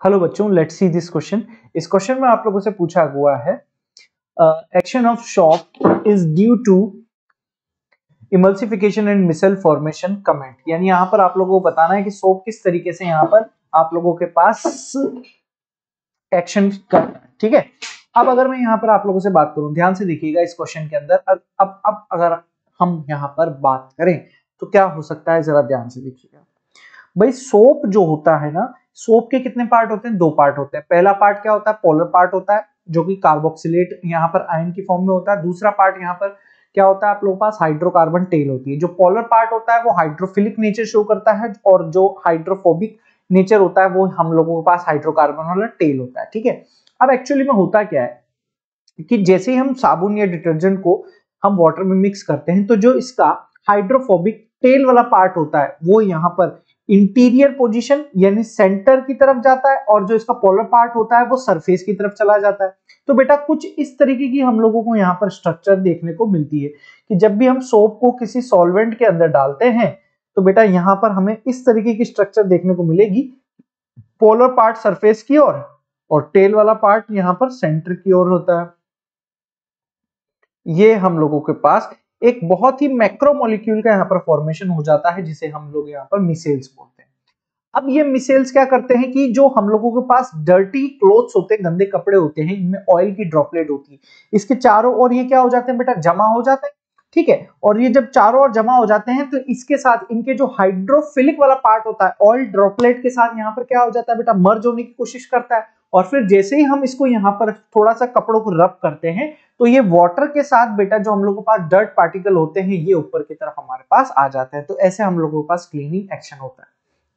Hello बच्चों, let's see this question. इस question में आप लोगों से पूछा हुआ है action of soap is due to emulsification and micelle formation comment. यानी यहाँ पर आप लोगों को बताना है कि सोप किस तरीके से यहाँ पर आप लोगों के पास एक्शन कर, ठीक है। अब अगर मैं यहाँ पर आप लोगों से बात करूं, ध्यान से देखिएगा इस क्वेश्चन के अंदर। अब अगर हम यहाँ पर बात करें तो क्या हो सकता है, जरा ध्यान से देखिएगा। भाई सोप जो होता है ना, सोप के कितने पार्ट होते हैं? दो पार्ट होते हैं। पहला पार्ट क्या होता है? पोलर पार्ट होता है, जो कि कार्बोक्सिलेट यहाँ पर आयन की फॉर्म में होता है। दूसरा पार्ट यहाँ पर क्या होता है? आप लोगों के पास हाइड्रोकार्बन टेल होती है। जो पोलर पार्ट होता है वो हाइड्रोफिलिक नेचर शो करता है, और जो हाइड्रोफोबिक नेचर होता है वो हम लोगों के पास हाइड्रोकार्बन वाला टेल होता है, ठीक है। अब एक्चुअली में होता क्या है कि जैसे ही हम साबुन या डिटर्जेंट को हम वाटर में मिक्स करते हैं, तो जो इसका हाइड्रोफोबिक टेल वाला पार्ट होता है वो यहाँ पर इंटीरियर पोजीशन यानी सेंटर की तरफ जाता है, और जो इसका पोलर पार्ट होता है वो सरफेस की तरफ चला जाता है। तो बेटा कुछ इस तरीके की हम लोगों को यहाँ पर स्ट्रक्चर देखने को मिलती है कि जब भी हम सोप को किसी सॉल्वेंट के अंदर डालते हैं तो बेटा यहाँ पर हमें इस तरीके की स्ट्रक्चर देखने को मिलेगी। पोलर पार्ट सरफेस की ओर और टेल वाला पार्ट यहाँ पर सेंटर की ओर होता है। ये हम लोगों के पास एक बहुत ही मैक्रोमोलिक्यूल का यहाँ पर फॉर्मेशन हो जाता है, जिसे हम लोग यहाँ पर मिसेल्स बोलते हैं। अब ये मिसेल्स क्या करते हैं कि जो हम लोगों के पास डर्टी क्लोथ्स होते हैं, गंदे कपड़े होते हैं, इनमें ऑयल की ड्रॉपलेट होती है, इसके चारों ओर ये क्या हो जाते हैं बेटा? जमा हो जाते हैं, ठीक है। और ये जब चारों ओर जमा हो जाते हैं तो इसके साथ इनके जो हाइड्रोफिलिक वाला पार्ट होता है ऑयल ड्रॉपलेट के साथ यहाँ पर क्या हो जाता है बेटा? मर्ज होने की कोशिश करता है। और फिर जैसे ही हम इसको यहाँ पर थोड़ा सा कपड़ों को रब करते हैं तो ये वाटर के साथ बेटा जो हम लोगों के पास डर्ट पार्टिकल होते हैं ये ऊपर की तरफ हमारे पास आ जाते हैं। तो ऐसे हम लोगों के पास क्लीनिंग एक्शन होता है,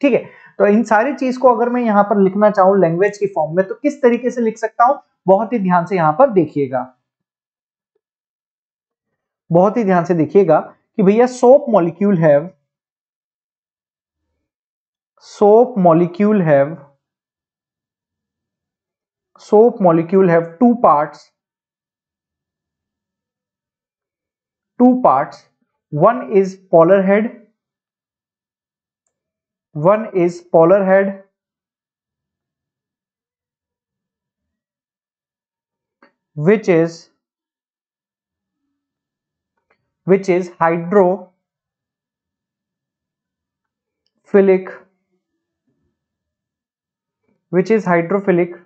ठीक है। तो इन सारी चीज को अगर मैं यहाँ पर लिखना चाहूं लैंग्वेज की फॉर्म में तो किस तरीके से लिख सकता हूं? बहुत ही ध्यान से यहाँ पर देखिएगा, बहुत ही ध्यान से देखिएगा कि भैया soap molecule have two parts. One is polar head, which is hydrophilic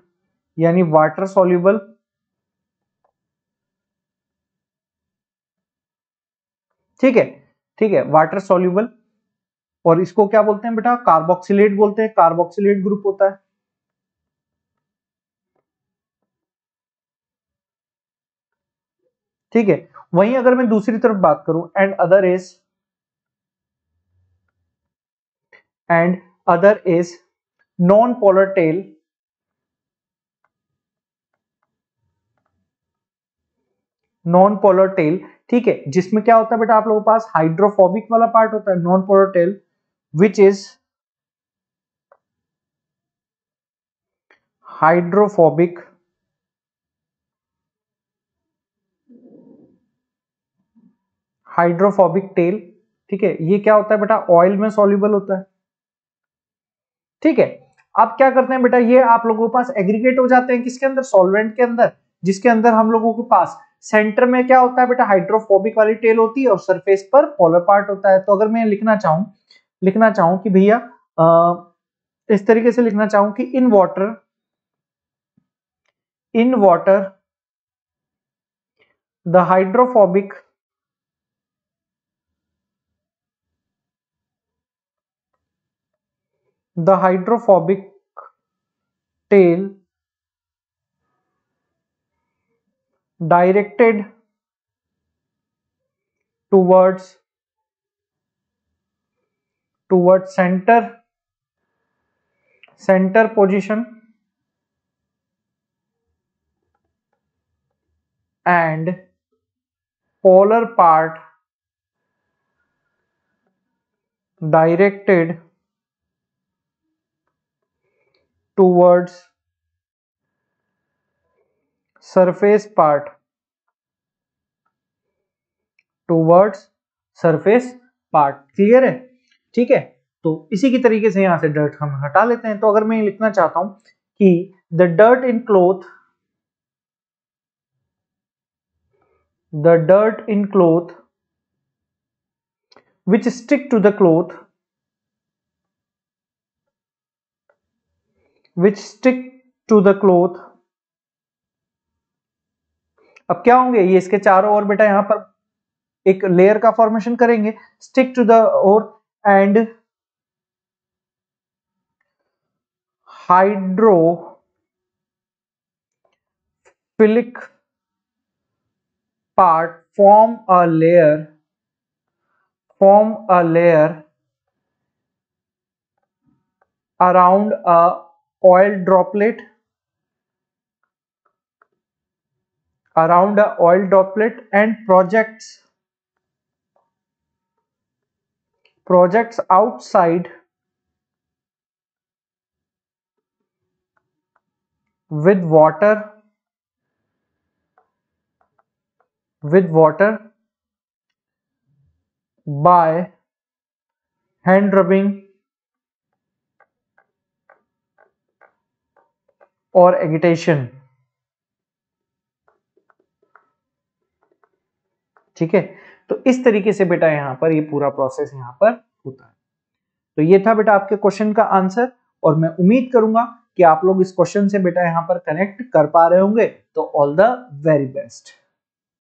यानी वाटर सॉल्युबल, ठीक है, ठीक है, वाटर सॉल्युबल। और इसको क्या बोलते हैं बेटा? कार्बोक्सिलेट बोलते हैं, कार्बोक्सिलेट ग्रुप होता है, ठीक है। वहीं अगर मैं दूसरी तरफ बात करूं, and other is non polar tail, ठीक है, जिसमें क्या होता है बेटा? आप लोगों के पास हाइड्रोफोबिक वाला पार्ट होता है, non polar tail, which is hydrophobic tell, ठीक है। ये क्या होता है बेटा? ऑयल में सॉल्युबल होता है, ठीक है। अब क्या करते हैं बेटा? ये आप लोगों के पास एग्रीगेट हो जाते हैं किसके अंदर? सॉल्वेंट के अंदर, जिसके अंदर हम लोगों के पास सेंटर में क्या होता है बेटा? हाइड्रोफोबिक वाली टेल होती है और सरफेस पर पोलर पार्ट होता है। तो अगर मैं लिखना चाहूं कि भैया इस तरीके से लिखना चाहूं कि in water the hydrophobic tell directed towards center position and polar part directed towards surface part clear है, ठीक है। तो इसी की तरीके से यहां से डर्ट हम हटा लेते हैं। तो अगर मैं लिखना चाहता हूं कि the dirt in cloth which stick to the cloth अब क्या होंगे ये, इसके चारों ओर बेटा यहां पर एक लेयर का फॉर्मेशन करेंगे, स्टिक टू द और and hydrophilic part form a layer around a oil droplet and projects outside with water by hand rubbing or agitation। ठीक है, तो इस तरीके से बेटा यहां पर ये पूरा प्रोसेस यहां पर होता है। तो ये था बेटा आपके क्वेश्चन का आंसर, और मैं उम्मीद करूंगा कि आप लोग इस क्वेश्चन से बेटा यहां पर कनेक्ट कर पा रहे होंगे। तो ऑल द वेरी बेस्ट।